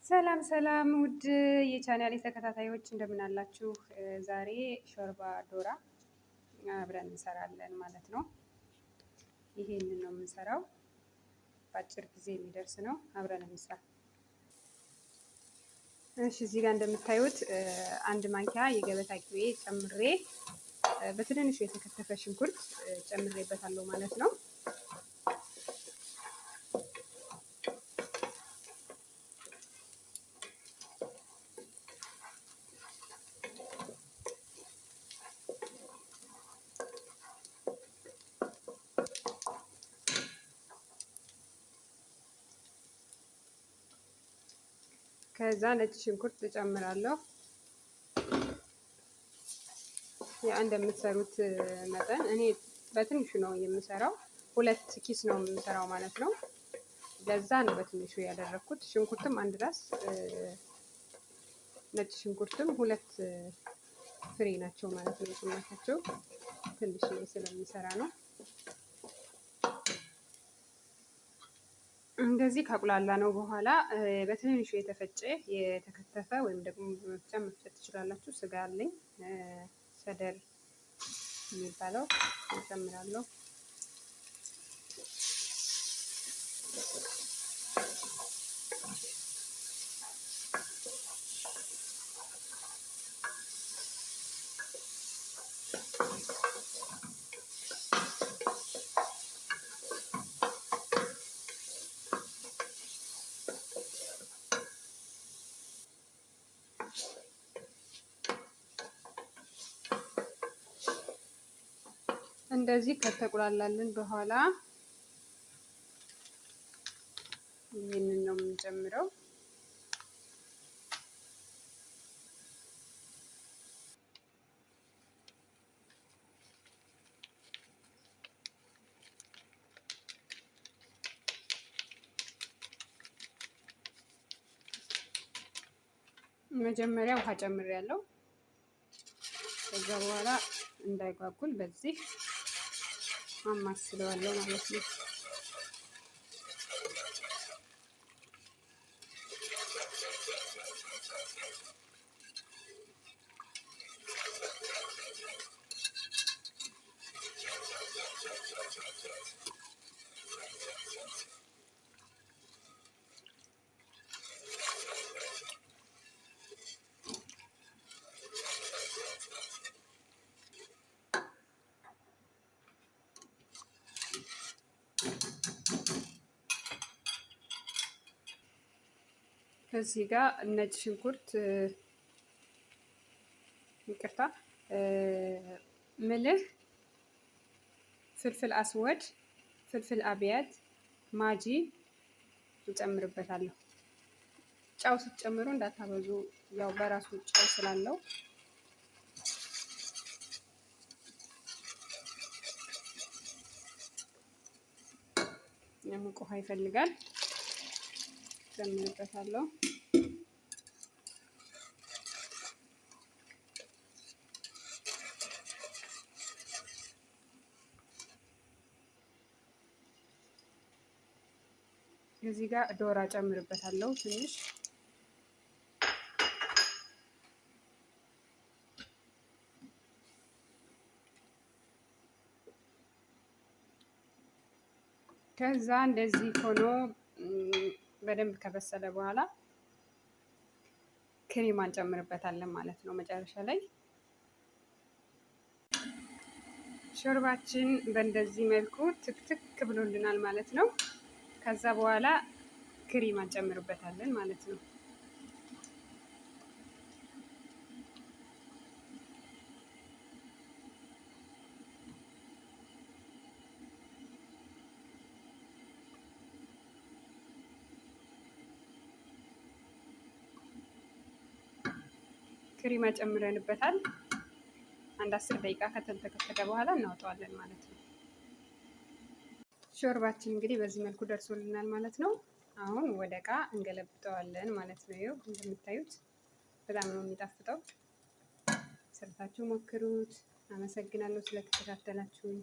ሰላም ሰላም ውድ የቻናሌ ተከታታዮች እንደምን አላችሁ? ዛሬ ሾርባ ዶራ አብረን እንሰራለን ማለት ነው። ይሄንን ነው የምንሰራው። በአጭር ጊዜ የሚደርስ ነው። አብረን እንስራ። እሺ፣ እዚህ ጋር እንደምታዩት አንድ ማንኪያ የገበታ ቅቤ ጨምሬ በትንንሹ የተከተፈ ሽንኩርት ጨምሬበታለሁ ማለት ነው። ከዛ ነጭ ሽንኩርት እጨምራለሁ። ያ እንደምትሰሩት መጠን እኔ በትንሹ ነው የምሰራው። 2 ኪስ ነው የምሰራው ማለት ነው። ለዛ ነው በትንሹ ያደረኩት። ሽንኩርትም አንድ ራስ፣ ነጭ ሽንኩርትም 2 ፍሬ ናቸው ማለት ነው። ጭማታቸው ትንሽ ስለሚሰራ ነው። እንደዚህ ካቁላላ ነው በኋላ በትንሹ የተከተፈ ወይም ደግሞ በመፍጫ መፍጨት ትችላላችሁ። ስጋ አለኝ ሰደር የሚባለው እጨምራለሁ። እንደዚህ ከተቁላላልን በኋላ ይህንን ነው የምንጨምረው። መጀመሪያ ውሃ ጨምሬያለሁ። ከዛ በኋላ እንዳይጓጉል በዚህ አማስለዋለሁ ማለት ነው። ከዚህ ጋር ነጭ ሽንኩርት፣ ይቅርታ፣ ምልህ፣ ፍልፍል አስወድ፣ ፍልፍል አብያት፣ ማጂ እጨምርበታለሁ። ጨው ስትጨምሩ እንዳታበዙ፣ ያው በራሱ ጨው ስላለው። የሙቅ ውሃ ይፈልጋል። ጨምርበታለሁ። እዚህ ጋር ዶራ ጨምርበታለሁ ትንሽ። ከዛ እንደዚህ ሆኖ በደንብ ከበሰለ በኋላ ክሬማ እንጨምርበታለን ማለት ነው። መጨረሻ ላይ ሾርባችን በእንደዚህ መልኩ ትክትክ ብሎልናል ማለት ነው። ከዛ በኋላ ክሬማ እንጨምርበታለን ማለት ነው። ክሬማ ጨምረንበታል። አንድ 10 ደቂቃ ከተንተከተከ በኋላ እናወጣዋለን ማለት ነው። ሾርባችን እንግዲህ በዚህ መልኩ ደርሶልናል ማለት ነው። አሁን ወደ እቃ እንገለብጠዋለን ማለት ነው። ይኸው እንደምታዩት በጣም ነው የሚጣፍጠው። ሰርታችሁ ሞክሩት። አመሰግናለሁ ስለተከታተላችሁኝ።